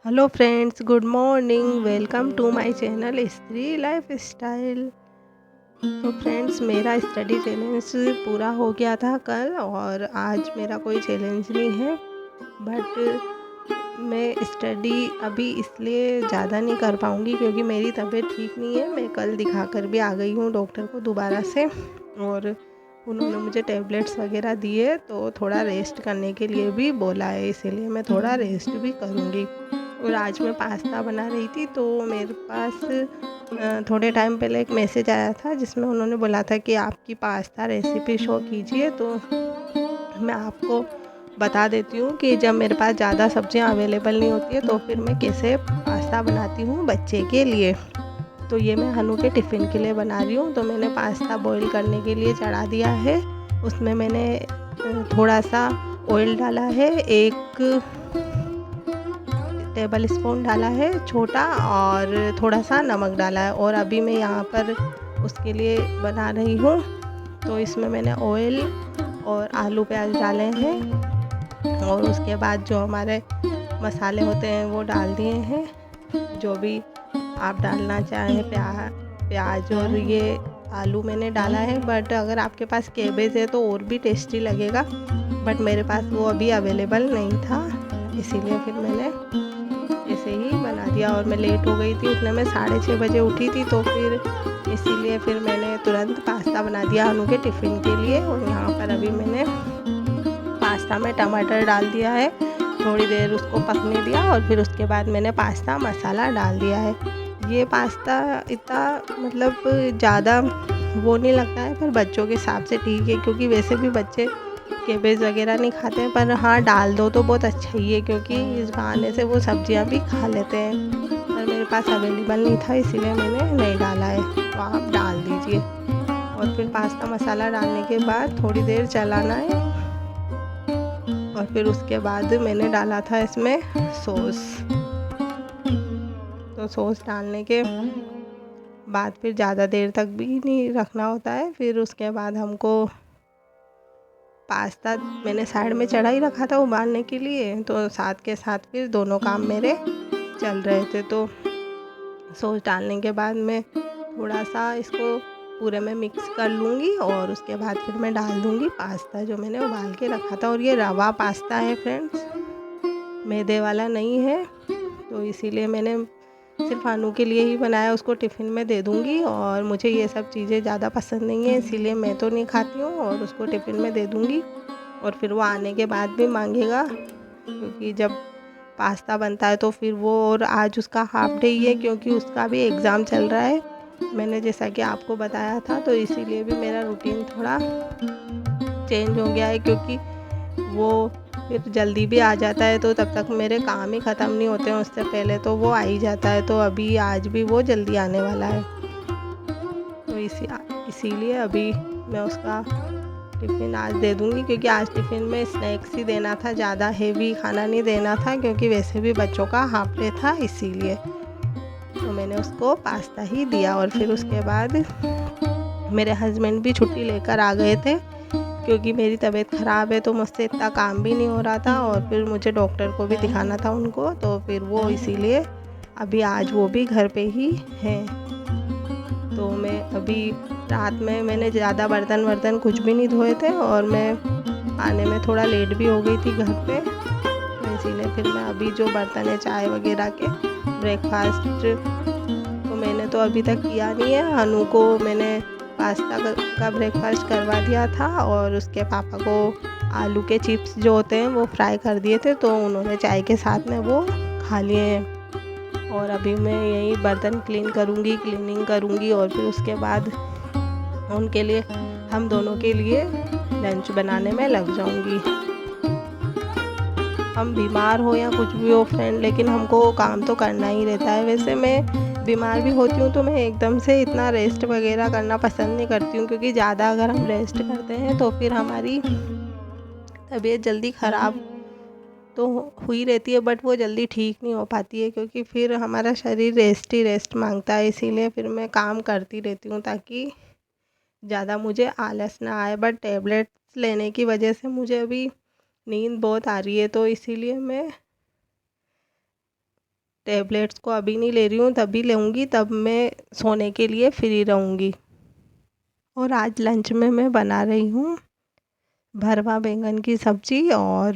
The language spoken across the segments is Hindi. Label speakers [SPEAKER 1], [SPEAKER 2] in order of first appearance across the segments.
[SPEAKER 1] Hello friends, good morning. Welcome to my channel Stree life style. तो फ्रेंड्स, मेरा स्टडी चैलेंज पूरा हो गया था कल, और आज मेरा कोई चैलेंज नहीं है। बट मैं स्टडी अभी इसलिए ज़्यादा नहीं कर पाऊँगी क्योंकि मेरी तबीयत ठीक नहीं है। मैं कल दिखा कर भी आ गई हूँ डॉक्टर को दोबारा से, और उन्होंने मुझे टैबलेट्स वगैरह दिए, तो थोड़ा रेस्ट करने के लिए भी बोला है, इसीलिए मैं थोड़ा रेस्ट भी करूँगी। और आज मैं पास्ता बना रही थी, तो मेरे पास थोड़े टाइम पहले एक मैसेज आया था जिसमें उन्होंने बोला था कि आपकी पास्ता रेसिपी शो कीजिए। तो मैं आपको बता देती हूँ कि जब मेरे पास ज़्यादा सब्जियाँ अवेलेबल नहीं होती है तो फिर मैं कैसे पास्ता बनाती हूँ बच्चे के लिए। तो ये मैं हनु के टिफ़िन के लिए बना रही हूँ। तो मैंने पास्ता बॉईल करने के लिए चढ़ा दिया है। उसमें मैंने थोड़ा सा ऑयल डाला है, 1 टेबल स्पून डाला है छोटा, और थोड़ा सा नमक डाला है। और अभी मैं यहाँ पर उसके लिए बना रही हूँ, तो इसमें मैंने ऑयल और आलू प्याज डाले हैं, और उसके बाद जो हमारे मसाले होते हैं वो डाल दिए हैं, जो भी आप डालना चाहें। प्याज और ये आलू मैंने डाला है, बट अगर आपके पास कैबेज है तो और भी टेस्टी लगेगा, बट मेरे पास वो अभी अवेलेबल नहीं था, इसीलिए फिर मैंने ऐसे ही बना दिया। और मैं लेट हो गई थी उठने में, 6:30 बजे उठी थी, तो फिर इसीलिए फिर मैंने तुरंत पास्ता बना दिया अनु के टिफ़िन के लिए। और यहाँ पर अभी मैंने पास्ता में टमाटर डाल दिया है, थोड़ी देर उसको पकने दिया, और फिर उसके बाद मैंने पास्ता मसाला डाल दिया है। ये पास्ता इतना मतलब ज़्यादा वो नहीं लगता है, पर बच्चों के हिसाब से ठीक है, क्योंकि वैसे भी बच्चे कैबेज वगैरह नहीं खाते हैं, पर हाँ डाल दो तो बहुत अच्छा ही है, क्योंकि इस बहाने से वो सब्जियां भी खा लेते हैं। पर मेरे पास अवेलेबल नहीं था, इसीलिए मैंने नहीं डाला है, तो आप डाल दीजिए। और फिर पास्ता मसाला डालने के बाद थोड़ी देर चलाना है, और फिर उसके बाद मैंने डाला था इसमें सॉस। तो सॉस डालने के बाद फिर ज़्यादा देर तक भी नहीं रखना होता है। फिर उसके बाद हमको पास्ता मैंने साइड में चढ़ा ही रखा था उबालने के लिए, तो साथ के साथ फिर दोनों काम मेरे चल रहे थे। तो सॉस डालने के बाद मैं थोड़ा सा इसको पूरे में मिक्स कर लूँगी, और उसके बाद फिर मैं डाल दूँगी पास्ता जो मैंने उबाल के रखा था। और ये रवा पास्ता है फ्रेंड्स, मैदे वाला नहीं है, तो इसीलिए मैंने सिर्फ अनु के लिए ही बनाया, उसको टिफ़िन में दे दूँगी। और मुझे ये सब चीज़ें ज़्यादा पसंद नहीं है, इसीलिए मैं तो नहीं खाती हूँ, और उसको टिफ़िन में दे दूँगी। और फिर वो आने के बाद भी मांगेगा, क्योंकि जब पास्ता बनता है तो फिर वो, और आज उसका हाफ डे ही है क्योंकि उसका भी एग्ज़ाम चल रहा है, मैंने जैसा कि आपको बताया था। तो इसीलिए भी मेरा रूटीन थोड़ा चेंज हो गया है, क्योंकि वो फिर जल्दी भी आ जाता है, तो तब तक मेरे काम ही ख़त्म नहीं होते हैं, उससे पहले तो वो आ ही जाता है। तो अभी आज भी वो जल्दी आने वाला है, तो इसीलिए अभी मैं उसका टिफ़िन आज दे दूँगी, क्योंकि आज टिफ़िन में स्नैक्स ही देना था, ज़्यादा हेवी खाना नहीं देना था, क्योंकि वैसे भी बच्चों का हाफ डे था, इसीलिए तो मैंने उसको पास्ता ही दिया। और फिर उसके बाद मेरे हस्बैंड भी छुट्टी लेकर आ गए थे, क्योंकि मेरी तबीयत ख़राब है, तो मुझसे इतना काम भी नहीं हो रहा था, और फिर मुझे डॉक्टर को भी दिखाना था उनको, तो फिर वो इसीलिए अभी आज वो भी घर पे ही हैं। तो मैं अभी रात में मैंने ज़्यादा बर्तन वर्तन कुछ भी नहीं धोए थे, और मैं आने में थोड़ा लेट भी हो गई थी घर पे, तो इसीलिए फिर मैं अभी जो बर्तन है चाय वगैरह के, ब्रेकफास्ट तो मैंने तो अभी तक किया नहीं है। हनु को मैंने पास्ता का ब्रेकफास्ट करवा दिया था, और उसके पापा को आलू के चिप्स जो होते हैं वो फ्राई कर दिए थे, तो उन्होंने चाय के साथ में वो खा लिए हैं। और अभी मैं यही बर्तन क्लीनिंग करूँगी, और फिर उसके बाद उनके लिए, हम दोनों के लिए लंच बनाने में लग जाऊँगी। हम बीमार हो या कुछ भी हो फ्रेंड, लेकिन हमको काम तो करना ही रहता है। वैसे मैं बीमार भी होती हूँ तो मैं एकदम से इतना रेस्ट वगैरह करना पसंद नहीं करती हूँ, क्योंकि ज़्यादा अगर हम रेस्ट करते हैं तो फिर हमारी तबीयत जल्दी ख़राब तो हुई रहती है, बट वो जल्दी ठीक नहीं हो पाती है, क्योंकि फिर हमारा शरीर रेस्ट ही रेस्ट मांगता है। इसीलिए फिर मैं काम करती रहती हूँ, ताकि ज़्यादा मुझे आलस ना आए। बट टैबलेट्स लेने की वजह से मुझे अभी नींद बहुत आ रही है, तो इसीलिए मैं टैबलेट्स को अभी नहीं ले रही हूँ, तभी लूँगी तब मैं सोने के लिए फ्री रहूँगी। और आज लंच में मैं बना रही हूँ भरवा बैंगन की सब्ज़ी और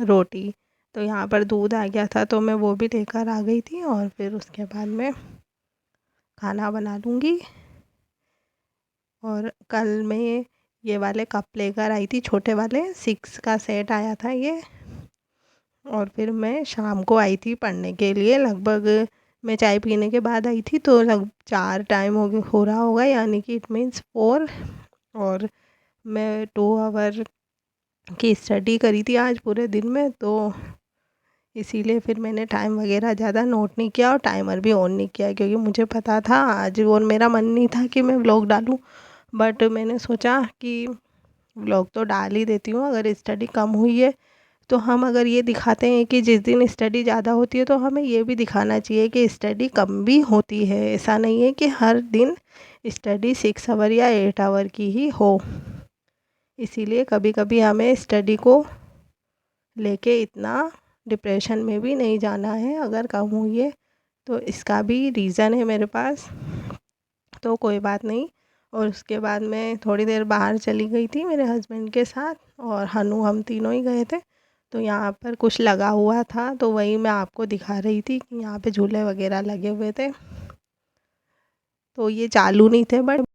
[SPEAKER 1] रोटी। तो यहाँ पर दूध आ गया था तो मैं वो भी लेकर आ गई थी और फिर उसके बाद मैं खाना बना लूँगी। और कल मैं ये वाले कप लेकर आई थी, छोटे वाले 6 का सेट आया था ये। और फिर मैं शाम को आई थी पढ़ने के लिए, लगभग मैं चाय पीने के बाद आई थी तो लग 4 टाइम हो रहा होगा, यानी कि इट मीन्स 4। और मैं 2 आवर की स्टडी करी थी आज पूरे दिन में, तो इसीलिए फिर मैंने टाइम वगैरह ज़्यादा नोट नहीं किया और टाइमर भी ऑन नहीं किया, क्योंकि मुझे पता था आज, और मेरा मन नहीं था कि मैं व्लॉग डालूं, बट मैंने सोचा कि व्लॉग तो डाल ही देती हूँ। अगर स्टडी कम हुई है तो हम अगर ये दिखाते हैं कि जिस दिन स्टडी ज़्यादा होती है तो हमें ये भी दिखाना चाहिए कि स्टडी कम भी होती है। ऐसा नहीं है कि हर दिन स्टडी 6 आवर या 8 आवर की ही हो। इसीलिए कभी कभी हमें स्टडी को लेके इतना डिप्रेशन में भी नहीं जाना है अगर कम हुई है। तो इसका भी रीज़न है मेरे पास, तो कोई बात नहीं। और उसके बाद मैं थोड़ी देर बाहर चली गई थी मेरे हस्बैंड के साथ, और हनु हम तीनों ही गए थे। तो यहाँ पर कुछ लगा हुआ था तो वही मैं आपको दिखा रही थी कि यहाँ पे झूले वगैरह लगे हुए थे। तो ये चालू नहीं थे बट